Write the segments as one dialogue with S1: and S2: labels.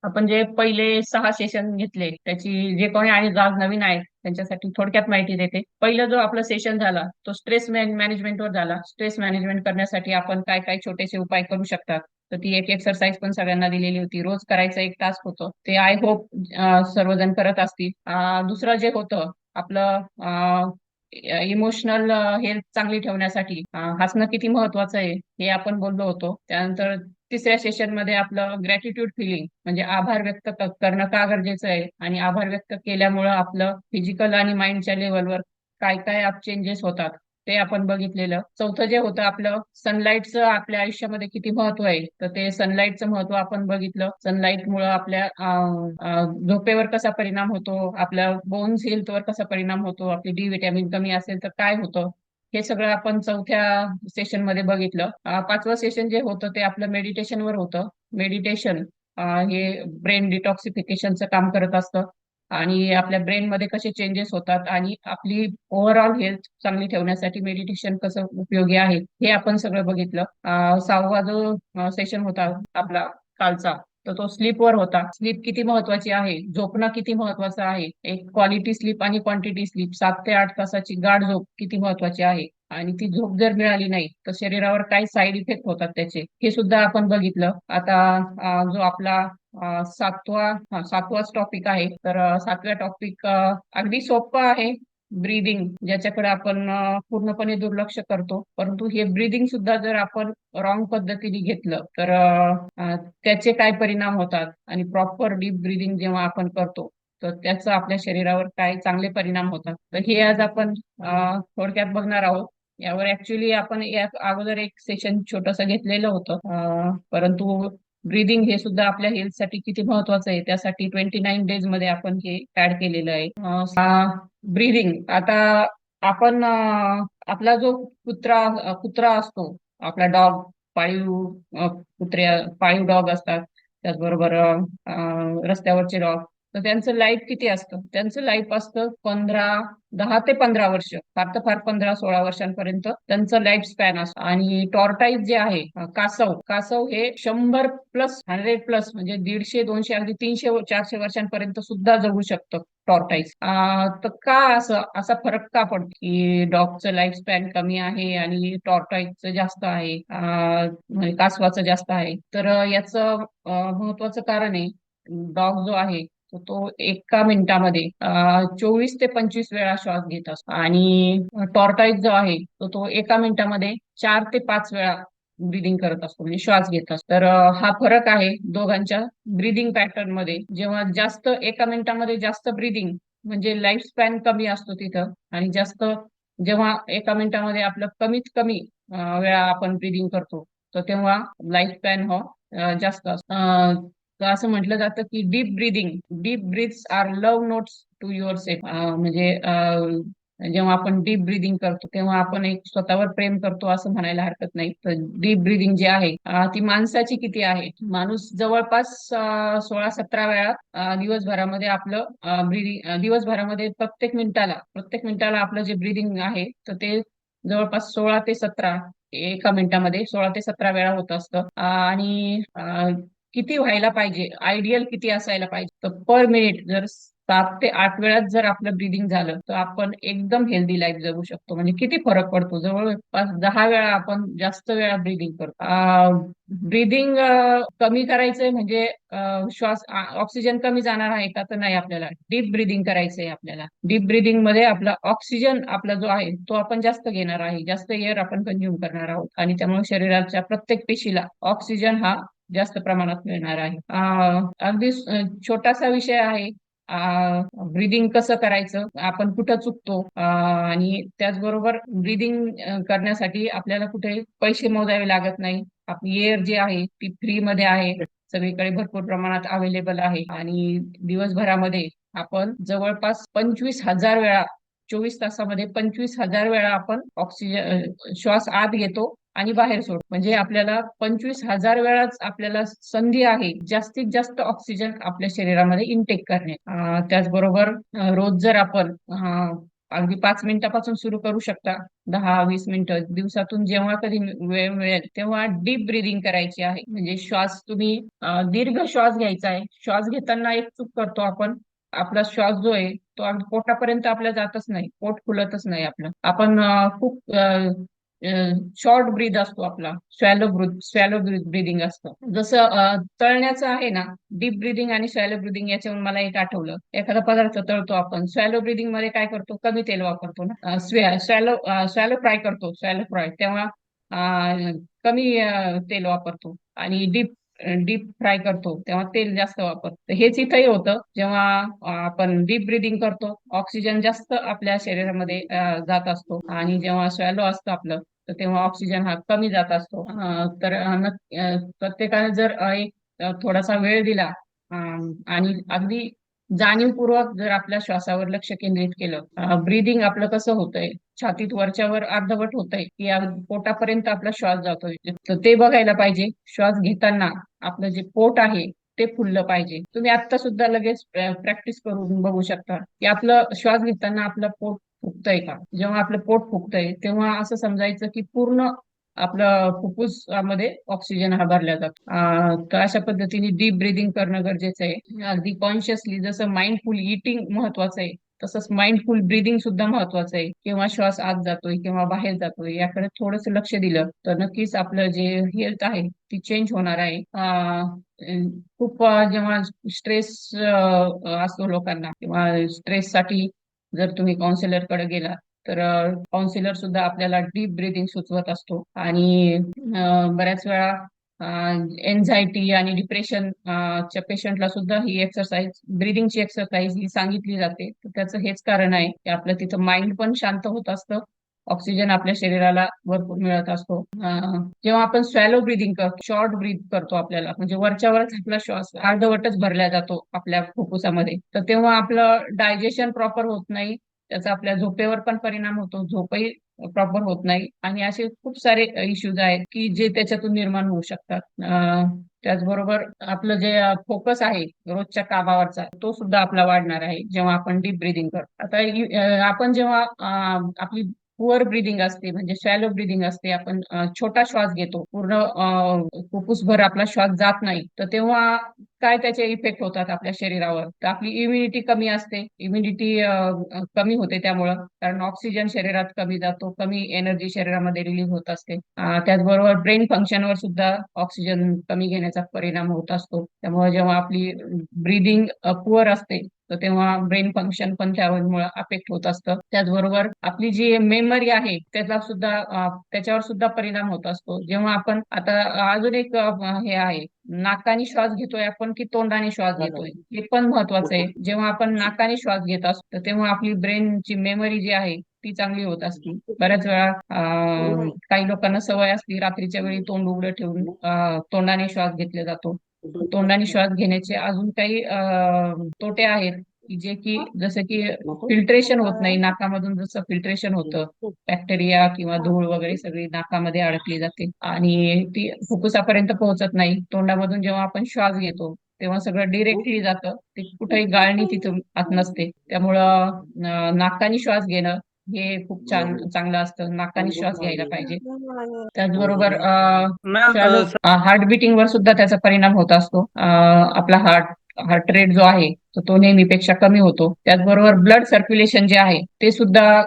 S1: आपण जे पहिले 6 सेशन घेतले त्याची जे कोणी आणि आज नवीन आहेत त्यांच्यासाठी थोडक्यात माहिती देते. पहिलं जो आपला सेशन झाला तो स्ट्रेस मॅनेजमेंटवर झाला. स्ट्रेस मॅनेजमेंट करण्यासाठी आपण काय काय छोटेसे उपाय करू शकतात. तर ती एक एक्सरसाइज पण सगळ्यांना दिलेली होती. रोज करायचं एक टास्क होतं ते आय होप सर्वजण करत असतील. दुसरं जे होतं आपलं इमोशनल हेल्थ चांगली ठेवण्यासाठी हसणं किती महत्वाचं आहे हे आपण बोललो होतो. त्यानंतर तिसऱ्या सेशन मध्ये आपलं ग्रॅटिट्यूड फिलिंग म्हणजे आभार व्यक्त करणं का गरजेचं आहे आणि आभार व्यक्त केल्यामुळं आपलं फिजिकल आणि माइंडच्या लेवलवर काय काय चेंजेस होतात ते आपण बघितलेलं. चौथं जे होतं आपलं सनलाईटचं आपल्या आयुष्यामध्ये किती महत्व आहे तर ते सनलाईटचं महत्व आपण बघितलं. सनलाईटमुळं आपल्या झोपेवर कसा परिणाम होतो, आपल्या बोन्स हेल्थवर कसा परिणाम होतो, आपली डी विटॅमिन कमी असेल तर काय होतं हे सगळं आपण चौथ्या सेशन मध्ये बघितलं. पाचवं सेशन जे होतं ते आपलं मेडिटेशनवर होतं. मेडिटेशन हे ब्रेन डिटॉक्सिफिकेशनचं काम करत असतं आणि आपल्या ब्रेन मध्ये कसे चेंजेस होतात आणि आपली ओव्हरऑल हेल्थ चांगली ठेवण्यासाठी मेडिटेशन कसं उपयोगी आहे हे आपण सगळं बघितलं. सहावा जो सेशन होता आपला कालचा तर तो स्लीपवर होता. स्लीप किती महत्वाची आहे, झोपणं किती महत्वाचं आहे, एक क्वालिटी स्लीप आणि क्वांटिटी स्लीप 7 ते 8 तासाची गाढ झोप किती महत्वाची आहे आणि ती झोप जर मिळाली नाही तर शरीरावर काय साईड इफेक्ट होतात त्याचे हे सुद्धा आपण बघितलं. आता जो आपला सातवाच टॉपिक आहे तर सातव्या टॉपिक अगदी सोपं आहे. ब्रीदिंग ज्याच्याकडे आपण पूर्णपणे दुर्लक्ष करतो परंतु हे ब्रीदिंग सुद्धा जर आपण रॉंग पद्धतीने घेतलं तर त्याचे काय परिणाम होतात आणि प्रॉपर डीप ब्रीदिंग जेव्हा आपण करतो तर त्याचा आपल्या शरीरावर काय चांगले परिणाम होतात तर हे आज आपण थोडक्यात बघणार आहोत. यावर ऍक्च्युली आपण या अगोदर एक सेशन छोटस घेतलेलं होतं. परंतु ब्रीदिंग हे सुद्धा आपल्या हेल्थसाठी किती महत्वाचं आहे त्यासाठी 29 डेज मध्ये आपण हे ऍड केलेलं आहे. ब्रीदिंग आता आपण आपला जो कुत्रा असतो आपला डॉग पाळीव पाळीव डॉग असतात. त्याचबरोबर रस्त्यावरचे डॉग तर त्यांचं लाईफ किती असतं, त्यांचं लाईफ असतं 10 ते 15 वर्ष, फार तर फार 15-16 वर्षांपर्यंत त्यांचं लाईफ स्पॅन असतं. आणि टॉर्टाईज जे आहे कासव कासव हे 100+, 100+ म्हणजे 150-200 अगदी 300-400 वर्षांपर्यंत सुद्धा जगू शकतं टॉर्टाईज. तर का असं असा फरक का पडतो की डॉगचं लाईफ स्पॅन कमी आहे आणि टॉर्टाईजचं जास्त आहे, म्हणजे कासवाचं जास्त आहे. तर याचं महत्वाचं कारण आहे डॉग जो आहे तर तो एका मिनिटामध्ये 24 ते 25 वेळा श्वास घेत असतो आणि टॉर्टाईज जो आहे तर तो एका मिनिटामध्ये 4 ते 5 वेळा ब्रिदिंग करत असतो म्हणजे श्वास घेत असतो. तर हा फरक आहे दोघांच्या ब्रिदिंग पॅटर्न मध्ये. जेव्हा जास्त एका मिनिटामध्ये जास्त ब्रिदिंग म्हणजे लाईफ स्पॅन कमी असतो तिथं आणि जास्त जेव्हा एका मिनिटामध्ये आपलं कमीत कमी वेळा आपण ब्रिदिंग करतो तर तेव्हा लाईफ स्पॅन हा जास्त असतो. तर असं म्हटलं जातं की deep breaths are love notes to yourself. म्हणजे जेव्हा आपण डीप ब्रीदिंग करतो तेव्हा आपण एक स्वतःवर प्रेम करतो असं म्हणायला हरकत नाही. तर डीप ब्रीदिंग जी आहे ती माणसाची किती आहे, माणूस जवळपास 16-17 वेळा दिवसभरामध्ये आपलं ब्रीदिंग दिवसभरामध्ये प्रत्येक मिनिटाला आपलं जे ब्रीदिंग आहे तर ते जवळपास 16 ते 17 एका मिनिटामध्ये 16 ते 17 वेळा होत असतं. आणि किती व्हायला पाहिजे, आयडियल किती असायला पाहिजे तर पर मिनिट जर 7 ते 8 वेळात जर आपलं ब्रीदिंग झालं तर आपण एकदम हेल्दी लाईफ जगू शकतो. म्हणजे किती फरक पडतो, जवळपास 10 वेळा आपण जास्त वेळा ब्रीदिंग करतो. ब्रीदिंग कमी करायचंय म्हणजे श्वास ऑक्सिजन कमी जाणार आहे का तर नाही, आपल्याला डीप ब्रीदिंग करायचंय. आपल्याला डीप ब्रीदिंग मध्ये आपला ऑक्सिजन आपला जो आहे तो आपण जास्त घेणार आहे, जास्त एअर आपण कंझ्युम करणार आहोत आणि त्यामुळे शरीराच्या प्रत्येक पेशीला ऑक्सिजन हा जास्त प्रमाणात मिळणार आहे. अगदी छोटासा विषय आहे ब्रीदिंग कसं करायचं, आपण कुठं चुकतो आणि त्याचबरोबर ब्रीदिंग करण्यासाठी आपल्याला कुठे पैसे मोजावे लागत नाही. आपली एअर जी आहे ती फ्री मध्ये आहे, सगळीकडे भरपूर प्रमाणात अवेलेबल आहे आणि दिवसभरामध्ये आपण जवळपास 25,000 वेळा 24 तासामध्ये 25,000 वेळा आपण ऑक्सिजन श्वास आत घेतो आणि बाहेर सोडतो. म्हणजे आपल्याला 25,000 वेळाच आपल्याला संधी आहे जास्तीत जास्त ऑक्सिजन आपल्या शरीरामध्ये इनटेक करणे. त्याचबरोबर रोज जर आपण अगदी 5 मिनिटापासून सुरू करू शकता. 10-20 मिनिटं दिवसातून जेव्हा कधी वेळ मिळेल तेव्हा डीप ब्रिदिंग करायची आहे. म्हणजे श्वास तुम्ही दीर्घ श्वास घ्यायचा आहे. श्वास घेताना एक चूक करतो आपण. आपला श्वास जो आहे तो अगदी पोटापर्यंत आपल्या जातच नाही, पोट फुलतच नाही आपलं. आपण खूप शॉर्ट ब्रीद असतो आपला, स्वॅलो ब्रिदिंग असतं. जसं तळण्याचं आहे ना, डीप ब्रिदिंग आणि स्वॅलो ब्रिदिंग, याच्यावरून मला एक आठवलं. एखादा पदार्थ तळतो आपण, स्वॅलो ब्रिदिंग मध्ये काय करतो, कमी तेल वापरतो ना. स्वॅलो स्वॅलो फ्राय करतो, स्वॅलो फ्राय तेव्हा कमी तेल वापरतो. आणि डीप डीप फ्राय करतो तेव्हा तेल जास्त वापरतो. तर हेच इथंही होतं. जेव्हा आपण डीप ब्रिदिंग करतो, ऑक्सिजन जास्त आपल्या शरीरामध्ये जात असतो, आणि जेव्हा स्वॅलो असतं आपलं, तर तेव्हा ऑक्सिजन हा कमी जात असतो. तर प्रत्येकाने जर एक थोडासा वेळ दिला, आणि अगदी जाणीवपूर्वक जर आपल्या श्वासावर लक्ष केंद्रित केलं, ब्रीदिंग आपलं कसं होतंय, छातीत वरच्यावर अर्धवट होतंय की अगदी पोटापर्यंत आपला श्वास जातोय, तर ते बघायला पाहिजे. श्वास घेताना आपलं जे पोट आहे ते फुललं पाहिजे. तुम्ही आता सुद्धा लगेच प्रॅक्टिस करून बघू शकता की आपलं श्वास घेताना आपलं पोट फुगतंय का. जेव्हा आपलं पोट फुगतंय तेव्हा असं समजायचं की पूर्ण आपलं फुफ्फुसामध्ये ऑक्सिजन हा भरला जातो. तर अशा पद्धतीने डीप ब्रिदिंग करणं गरजेचं आहे. अगदी कॉन्शियसली, जसं माइंडफुल इटिंग महत्वाचं आहे, तसंच माइंडफुल ब्रिदिंग सुद्धा महत्वाचं आहे. केव्हा श्वास आत जातोय केव्हा बाहेर जातोय याकडे थोडंसं लक्ष दिलं तर नक्कीच आपलं जे हेल्थ आहे ती चेंज होणार आहे. खूप जेव्हा स्ट्रेस असतो लोकांना, किंवा स्ट्रेस साठी जर तुम्ही काउन्सिलर कडे गेला, तर काउन्सिलर सुद्धा आपल्याला डीप ब्रिदिंग सुचवत असतो. आणि बऱ्याच वेळा एन्झायटी आणि डिप्रेशन च्या पेशंटला सुद्धा ही एक्सरसाइज, ब्रिदिंगची एक्सरसाइज ही सांगितली जाते. तर त्याचं हेच कारण आहे की आपलं तिथं माइंड पण शांत होत असतं, ऑक्सिजन आपल्या शरीराला भरपूर मिळत असतो. जेव्हा आपण स्वॅलो ब्रिदिंग करतो, शॉर्ट ब्रीथ करतो, आपल्याला म्हणजे वरच्यावरच आपला श्वास अर्धवटच भरला जातो आपल्या फुफ्फुसामध्ये, तर तेव्हा आपलं डायजेशन प्रॉपर होत नाही. त्याचा आपल्या झोपेवर पण परिणाम होतो, झोपही प्रॉपर होत नाही, आणि असे खूप सारे इश्यूज आहेत की जे त्याच्यातून निर्माण होऊ शकतात. त्याचबरोबर आपलं जे फोकस आहे रोजच्या कामावरचा, तो सुद्धा आपला वाढणार आहे जेव्हा आपण डीप ब्रिदिंग करतो. आता आपण जेव्हा आपली पुअर ब्रिदिंग असते, म्हणजे शॅलो ब्रिदिंग असते, आपण छोटा श्वास घेतो, पूर्ण फुफ्फुसभर आपला श्वास जात नाही, तर तेव्हा काय त्याचे इफेक्ट होतात आपल्या शरीरावर. तर आपली इम्युनिटी कमी असते, इम्युनिटी कमी होते त्यामुळं, कारण ऑक्सिजन शरीरात कमी जातो, कमी एनर्जी शरीरामध्ये रिलीज होत असते. त्याचबरोबर ब्रेन फंक्शनवर सुद्धा ऑक्सिजन कमी घेण्याचा परिणाम होत असतो. त्यामुळे जेव्हा आपली ब्रीदिंग पुअर असते, तर तेव्हा ब्रेन फंक्शन पण त्यामुळे अफेक्ट होत असतं. त्याचबरोबर आपली जी मेमरी आहे त्याच्यावर सुद्धा परिणाम होत असतो. जेव्हा आपण आता अजून एक हे आहे, नाकाने श्वास घेतोय आपण की तोंडाने श्वास घेतोय, हे पण महत्वाचं आहे. जेव्हा आपण नाकाने श्वास घेत असतो तेव्हा आपली ब्रेनची मेमरी जी आहे ती चांगली होत असते. बऱ्याच वेळा काही लोकांना सवय असते रात्रीच्या वेळी तोंड उघडं ठेवून तोंडाने श्वास घेतला जातो. तोंडाने श्वास घेण्याचे अजून काही तोटे आहेत की जे की जसं की फिल्ट्रेशन होत नाही नाकामधून. जसं फिल्ट्रेशन होतं, बॅक्टेरिया किंवा धूळ वगैरे सगळी नाकामध्ये अडकली जाते आणि ती फुफ्फुसापर्यंत पोहोचत नाही. तोंडामधून जेव्हा आपण श्वास घेतो तेव्हा सगळं डिरेक्टली जातं, ते कुठेही गाळणी तिथून आत नसते. त्यामुळं नाकाने श्वास घेणं हे खूप चांगलं असतं. नाकाने श्वास घ्यायला पाहिजे. त्याचबरोबर
S2: मॅम
S1: हार्ट बिटिंग वर सुद्धा त्याचा परिणाम होत असतो. आपला हार्ट रेट जो आहे तो नेहमीपेक्षा कमी होतो. त्याचबरोबर ब्लड सर्क्युलेशन जे आहे ते सुद्धा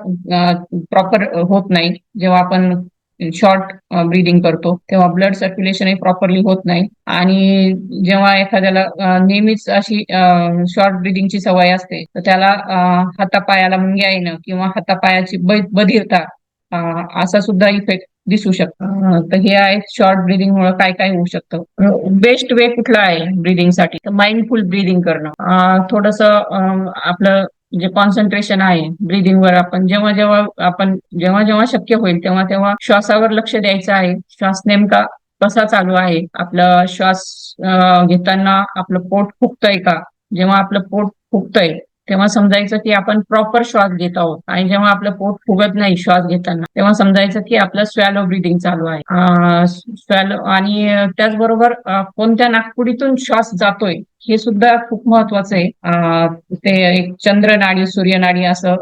S1: प्रॉपर होत नाही. जेव्हा आपण शॉर्ट ब्रीदिंग करतो तेव्हा ब्लड सर्क्युलेशन हे प्रॉपरली होत नाही. आणि जेव्हा एखाद्याला नेहमीच अशी शॉर्ट ब्रीदिंगची सवय असते, तर त्याला हातापायाला मुंग्या येणं किंवा हातापायाची बधिरता असा सुद्धा इफेक्ट दिसू शकतो. तर हे आहे शॉर्ट ब्रीदिंग मुळे काय काय होऊ शकतं. बेस्ट वे कुठला आहे ब्रीदिंग साठी, तर माइंडफुल ब्रीदिंग करणं. थोडस आपलं जे कॉन्सन्ट्रेशन आहे ब्रीदिंग वर, आपण जेव्हा जेव्हा शक्य होईल तेव्हा तेव्हा श्वासावर लक्ष द्यायचं आहे. श्वास नेमका कसा चालू आहे, आपला श्वास घेताना आपलं पोट फुगतंय का. जेव्हा आपलं पोट फुगतंय तेव्हा समजायचं की आपण प्रॉपर श्वास घेत आहोत, आणि जेव्हा आपलं पोट फुगत नाही श्वास घेताना तेव्हा समजायचं की आपलं स्वॅलो ब्रीदिंग चालू आहे. स्वॅलो. आणि त्याचबरोबर कोणत्या नाकपुडीतून श्वास जातोय हे सुद्धा खूप महत्वाचं आहे. ते एक चंद्र नाडी, सूर्य नाडी असं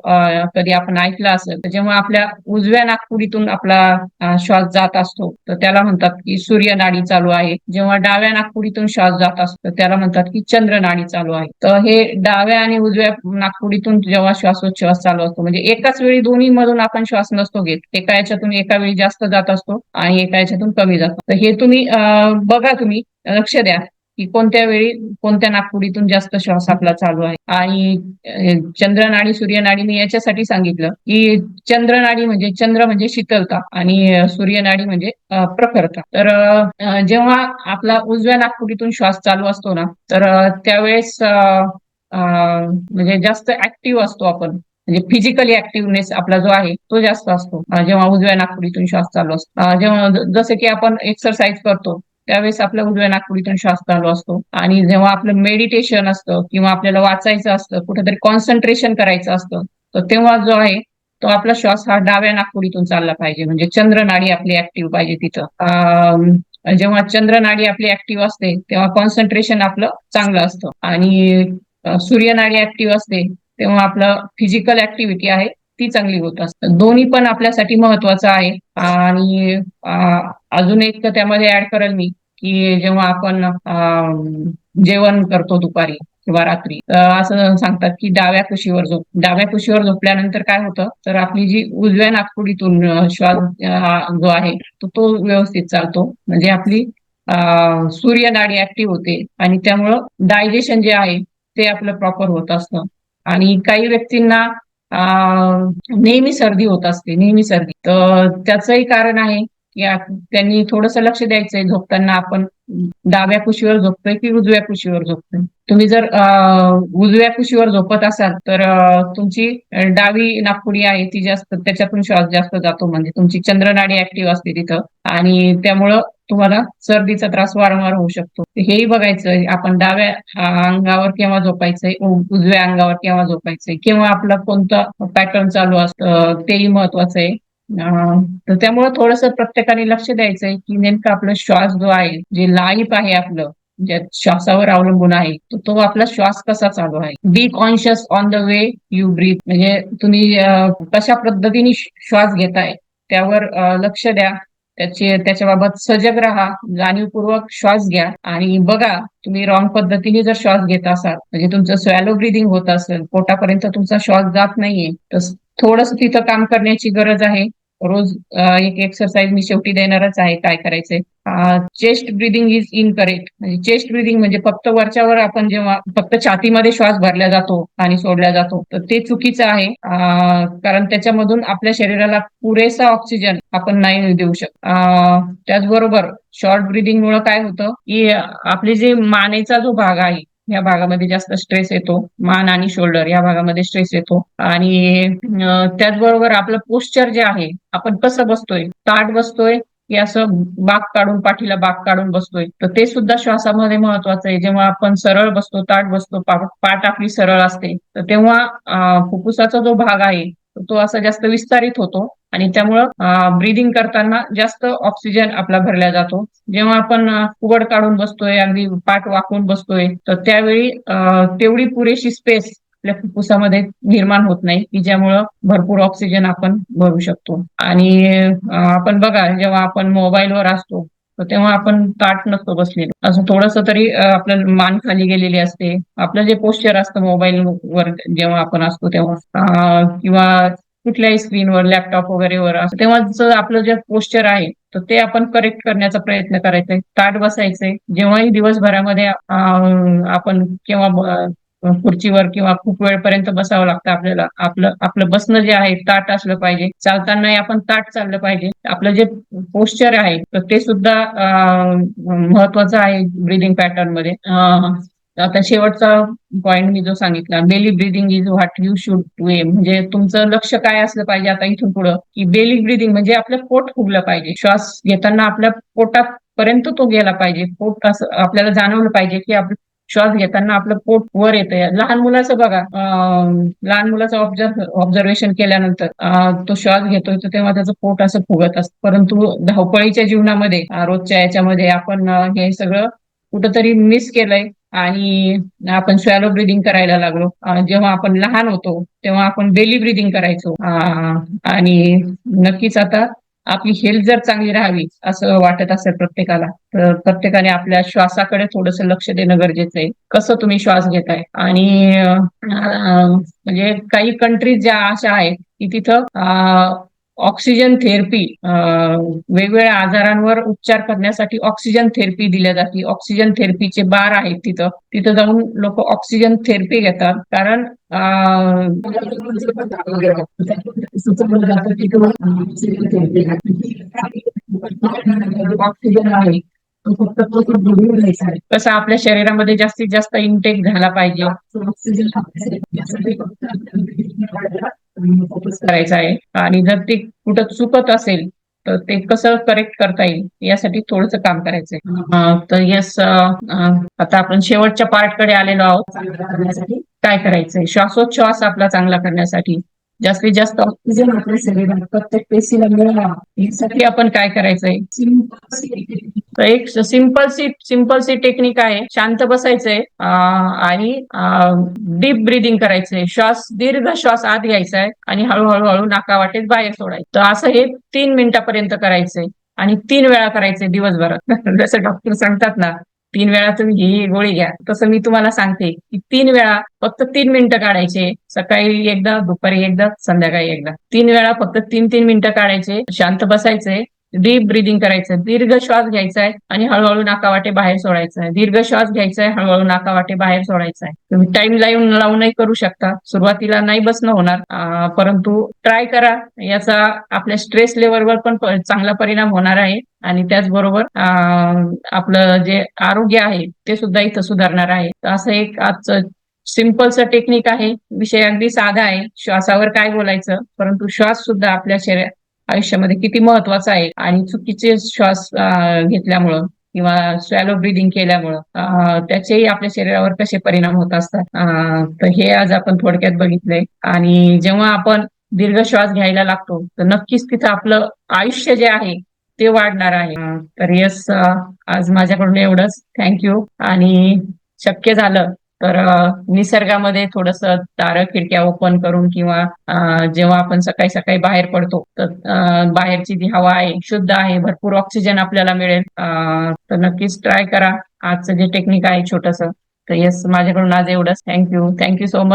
S1: कधी आपण ऐकलं असेल, तर जेव्हा आपल्या उजव्या नाकपुडीतून आपला श्वास जात असतो, तर त्याला म्हणतात की सूर्य नाडी चालू आहे. जेव्हा डाव्या नाकपुडीतून श्वास जात असतो, त्याला म्हणतात की चंद्र नाडी चालू आहे. तर हे डाव्या आणि उजव्या नाकपुडीतून जेव्हा श्वासोच्छ्वास चालू असतो, म्हणजे एकाच वेळी दोन्ही मधून आपण श्वास नसतो घेत. एका याच्यातून एका वेळी जास्त जात असतो आणि एका याच्यातून कमी जातो. तर हे तुम्ही बघा, तुम्ही लक्ष द्या की कोणत्या वेळी कोणत्या नाकपुडीतून जास्त श्वास आपला चालू आहे. आणि चंद्रनाडी, सूर्यनाडी मी याच्यासाठी सांगितलं की चंद्रनाडी म्हणजे चंद्र म्हणजे शीतलता आणि सूर्यनाडी म्हणजे प्रखरता. तर जेव्हा आपला उजव्या नाकपुडीतून श्वास चालू असतो ना, तर त्यावेळेस म्हणजे जास्त ऍक्टिव्ह असतो आपण, म्हणजे फिजिकली ऍक्टिव्हनेस आपला जो आहे तो जास्त असतो जेव्हा उजव्या नाकपुडीतून श्वास चालू असतो. जेव्हा जसं की आपण एक्सरसाइज करतो त्यावेळेस आपल्या उजव्या नाकपुडीतून श्वास चालू असतो. आणि जेव्हा आपलं मेडिटेशन असतं किंवा आपल्याला वाचायचं असतं, कुठेतरी कॉन्सन्ट्रेशन करायचं असतं, तर तेव्हा जो आहे तो आपला श्वास हा डाव्या नाकपुडीतून चालला पाहिजे, म्हणजे चंद्र नाडी आपली ऍक्टिव्ह पाहिजे तिथं. जेव्हा चंद्र नाडी आपली ऍक्टिव्ह असते तेव्हा कॉन्सन्ट्रेशन आपलं चांगलं असतं. आणि सूर्यनाडी ऍक्टिव्ह असते तेव्हा आपलं फिजिकल ऍक्टिव्हिटी आहे ती चांगली होत असते. दोन्ही पण आपल्यासाठी महत्वाचं आहे. आणि अजून एक त्यामध्ये ऍड करेल मी की जेव्हा आपण जेवण करतो दुपारी किंवा रात्री, असं सांगतात की डाव्या कुशीवर झोपल्यानंतर काय होतं, तर आपली जी उजव्या नाकपुडीतून श्वास जो आहे तो व्यवस्थित चालतो, म्हणजे आपली सूर्य नाडी ऍक्टिव्ह होते आणि त्यामुळं डायजेशन जे आहे ते आपलं प्रॉपर होत असतं. आणि काही व्यक्तींना नेहमी सर्दी होत असते, नेहमी सर्दी. तर त्याचंही कारण आहे की त्यांनी थोडंसं लक्ष द्यायचंय झोपताना आपण डाव्या कुशीवर झोपतोय की उजव्या कुशीवर झोपतोय. तुम्ही जर उजव्या कुशीवर झोपत असाल तर तुमची डावी नाकपुडी आहे ती जास्त, त्याच्यातून श्वास जास्त जातो, म्हणजे तुमची चंद्रनाडी ऍक्टिव्ह असते तिथं आणि त्यामुळं तुम्हाला सर्दीचा त्रास वारंवार होऊ शकतो. हेही बघायचंय आपण डाव्या अंगावर केव्हा झोपायचंय, उजव्या अंगावर केव्हा झोपायचंय, केव्हा आपला कोणता पॅटर्न चालू असतं तेही महत्वाचं आहे. तर त्यामुळे थोडंसं प्रत्येकाने लक्ष द्यायचंय की नेमकं आपला श्वास जो आहे, जे लाईफ आहे आपलं, ज्या श्वासावर अवलंबून आहे, तो आपला श्वास कसा चालू आहे. Be conscious on the way you breathe, म्हणजे तुम्ही कशा पद्धतीने श्वास घेताय त्यावर लक्ष द्या. त्याच्याबाबत सजग राहा, जाणीवपूर्वक श्वास घ्या आणि बघा तुम्ही रॉंग पद्धतीने जर श्वास घेत असाल, म्हणजे तुमचं स्वॅलो ब्रिदिंग होत असेल, पोटापर्यंत तुमचा श्वास जात नाहीये, तर थोडस तिथं काम करण्याची गरज आहे. रोज एक एक्सरसाइज मी शेवटी देणारच आहे काय करायचंय. चेस्ट ब्रिदिंग इज इनकरेक्ट, म्हणजे चेस्ट ब्रिदिंग म्हणजे फक्त वरच्यावर आपण जेव्हा फक्त छातीमध्ये श्वास भरला जातो आणि सोडला जातो, तर ते चुकीचं आहे. कारण त्याच्यामधून आपल्या शरीराला पुरेसा ऑक्सिजन आपण नाही देऊ शकत. त्याचबरोबर शॉर्ट ब्रिदिंग मुळे काय होतं की आपले जे मानेचा जो भाग आहे या भागामध्ये जास्त स्ट्रेस येतो, मान आणि शोल्डर या भागामध्ये स्ट्रेस येतो. आणि त्याचबरोबर आपलं पोश्चर जे आहे, आपण कसं बसतोय, ताट बसतोय की असं बाक काढून, पाठीला बाक काढून बसतोय, तर ते सुद्धा श्वासामध्ये महत्वाचं आहे. जेव्हा आपण सरळ बसतो, ताट बसतो, पाठ आपली सरळ असते, तर तेव्हा फुफ्फुसाचा जो भाग आहे तो असा जास्त विस्तारित होतो आणि त्यामुळं ब्रीदिंग करताना जास्त ऑक्सिजन आपला भरला जातो. जेव्हा आपण उघड काढून बसतोय, अगदी पाठ वाकून बसतोय, तर त्यावेळी तेवढी पुरेशी स्पेस आपल्या फुफ्फुसामध्ये निर्माण होत नाही की ज्यामुळं भरपूर ऑक्सिजन आपण भरू शकतो. आणि आपण बघा जेव्हा आपण मोबाईलवर असतो तर तेव्हा आपण ताट नसतो बसलेलो, असं थोडस तरी आपलं मान खाली गेलेली असते. आपलं जे पोश्चर असतं मोबाईल वर जेव्हा आपण असतो तेव्हा किंवा कुठल्याही स्क्रीनवर, लॅपटॉप वगैरेवर असं, तेव्हा आपलं जे पोश्चर आहे तर ते आपण करेक्ट करण्याचा प्रयत्न करायचा. ताट बसायचंय. जेव्हाही दिवसभरामध्ये आपण किंवा खुर्चीवर किंवा खूप वेळपर्यंत बसावं लागतं आपल्याला, आपलं आपलं बसणं जे आहे ताट असलं पाहिजे. चालतानाही आपण ताट चाललं पाहिजे. आपलं जे पोश्चर आहे तर ते सुद्धा महत्वाचं आहे ब्रीदिंग पॅटर्न मध्ये. आता शेवटचा पॉइंट मी जो सांगितला, belly breathing is what you should do, म्हणजे तुमचं लक्ष काय असलं पाहिजे आता इथून पुढं, की बेली ब्रीदिंग म्हणजे आपलं पोट फुगलं पाहिजे. श्वास घेताना आपल्या पोटापर्यंत तो गेला पाहिजे. पोट असं आपल्याला जाणवलं पाहिजे की आपलं श्वास घेताना आपलं पोट वर येतंय. लहान मुलाचं बघा, लहान मुलाचं ऑब्झर्वेशन केल्यानंतर तो श्वास घेतोय तर तेव्हा त्याचं पोट असं फुगत असतं. परंतु धावपळीच्या जीवनामध्ये रोजच्या याच्यामध्ये आपण हे सगळं कुठंतरी मिस केलंय आणि आपण स्वॅलो ब्रिदिंग करायला लागलो. जेव्हा आपण लहान होतो तेव्हा आपण बेली ब्रिदिंग करायचो. आणि नक्कीच आता आपली हेल्थ जर चांगली राहावी असं वाटत असेल प्रत्येकाला, तर प्रत्येकाने आपल्या श्वासाकडे थोडंसं लक्ष देणं गरजेचं आहे. कसं तुम्ही श्वास घेताय. आणि म्हणजे काही कंट्रीज ज्या अशा आहेत की तिथं ऑक्सिजन थेरपी, वेगवेगळ्या आजारांवर उपचार करण्यासाठी ऑक्सिजन थेरपी दिल्या जाते. ऑक्सिजन थेरपीचे बार आहेत तिथं. तिथं जाऊन लोक ऑक्सिजन थेरपी घेतात. कारण ऑक्सिजन आहे तो फक्त तो बुडवून घ्यायचा आहे. कसं आपल्या शरीरामध्ये जास्तीत जास्त इनटेक झाला पाहिजे. ऑक्सिजन फोकस करायचा आहे. आणि जर ते कुठं चुकत असेल तर ते कसं करेक्ट करता येईल यासाठी थोडंसं काम करायचंय. तर येस, आता आपण शेवटच्या पार्ट कडे आलेलो आहोत. काय करायचंय श्वासोच्छ्वास आपला चांगला करण्यासाठी, जास्तीत जास्त ऑक्सिजन आपल्या शरीरात प्रत्येक पेशीला मिळावा यासाठी आपण काय करायचंय. तर एक सिंपल सी टेक्निक आहे. शांत बसायचंय आणि डीप ब्रिदिंग करायचंय. दीर्घ श्वास आत घ्यायचा आहे आणि हळूहळू हळू नाकावाटेत बाहेर सोडायचं. तर असं हे 3 मिनिटापर्यंत करायचंय आणि 3 वेळा करायचंय दिवसभरात. जसं डॉक्टर सांगतात ना 3 वेळा तुम्ही ही गोळी घ्या, तसं मी तुम्हाला सांगते की 3 वेळा फक्त 3 मिनिटं काढायचे. सकाळी एकदा, दुपारी एकदा, संध्याकाळी एकदा. 3 वेळा फक्त 3-3 मिनिटं काढायचे. शांत बसायचंय. डीप ब्रिदिंग करायचं. दीर्घ श्वास घ्यायचा आहे आणि हळूहळू नाकावाटे बाहेर सोडायचा आहे. दीर्घ श्वास घ्यायचा आहे, हळूहळू नाकावाटे बाहेर सोडायचा आहे. तुम्ही टाइम लावूनही करू शकता. सुरुवातीला नाही बसणं होणार, परंतु ट्राय करा. याचा आपल्या स्ट्रेस लेवलवर पण चांगला परिणाम होणार आहे. आणि त्याचबरोबर आपलं जे आरोग्य आहे ते सुद्धा इथं सुधारणार आहे. तर असं एक आजचं सिंपलचं टेक्निक आहे. विषय अगदी साधा आहे. श्वासावर काय बोलायचं, परंतु श्वास सुद्धा आपल्या आयुष्यामध्ये किती महत्वाचा आहे. आणि चुकीचे श्वास घेतल्यामुळं किंवा स्वॅलो ब्रिदिंग केल्यामुळं त्याचेही आपल्या शरीरावर कसे परिणाम होत असतात, तर हे आज आपण थोडक्यात बघितलंय. आणि जेव्हा आपण दीर्घ श्वास घ्यायला लागतो तर नक्कीच तिथं आपलं आयुष्य जे आहे ते वाढणार आहे. तर येस, आज माझ्याकडून एवढंच. थँक्यू. आणि शक्य झालं तर निसर्गामध्ये थोडस दारं खिडक्या ओपन करून किंवा जेव्हा आपण सकाळी सकाळी बाहेर पडतो तर बाहेरची जी हवा आहे शुद्ध आहे, भरपूर ऑक्सिजन आपल्याला मिळेल. तर नक्कीच ट्राय करा आजचं जे टेक्निक आहे छोटस. तर येस, माझ्याकडून आज एवढंच. Thank you so much.